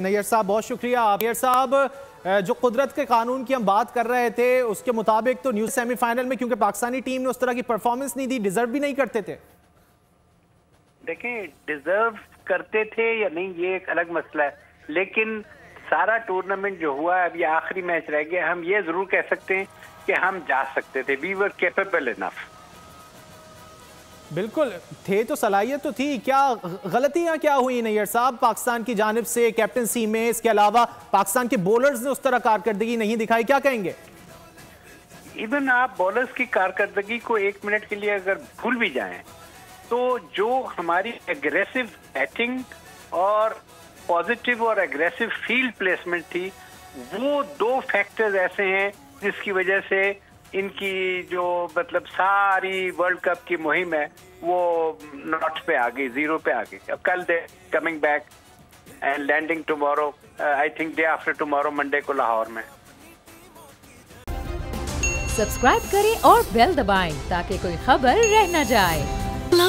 नैयर साहब बहुत शुक्रिया। नैयर साहब, जो कुदरत के कानून की हम बात कर रहे थे उसके मुताबिक तो न्यू सेमीफाइनल में क्योंकि पाकिस्तानी टीम ने उस तरह की परफॉर्मेंस नहीं दी, डिजर्व भी नहीं करते थे। देखें, डिजर्व करते थे या नहीं ये एक अलग मसला है, लेकिन सारा टूर्नामेंट जो हुआ है, अब ये आखिरी मैच रह गया, हम ये जरूर कह सकते हैं कि हम जा सकते थे। We were capable enough. बिल्कुल थे, तो सलाहियत तो थी। क्या गलतियां क्या हुई नैयर साहब पाकिस्तान की जानिब से कैप्टनसी में? इसके अलावा पाकिस्तान के बॉलर्स ने उस तरह कारकर्दगी नहीं दिखाई, क्या कहेंगे? इवन आप बॉलर्स की कारकर्दगी को एक मिनट के लिए अगर भूल भी जाएं तो जो हमारी एग्रेसिव बैटिंग और पॉजिटिव और एग्रेसिव फील्ड प्लेसमेंट थी, वो दो फैक्टर्स ऐसे हैं जिसकी वजह से इनकी जो मतलब सारी वर्ल्ड कप की मुहिम है वो नॉट पे आ गई, जीरो पे आ गई। अब कल they coming back and landing tomorrow, I think day after tomorrow, Monday को लाहौर में। सब्सक्राइब करें और बेल दबाएं ताकि कोई खबर रह न जाए।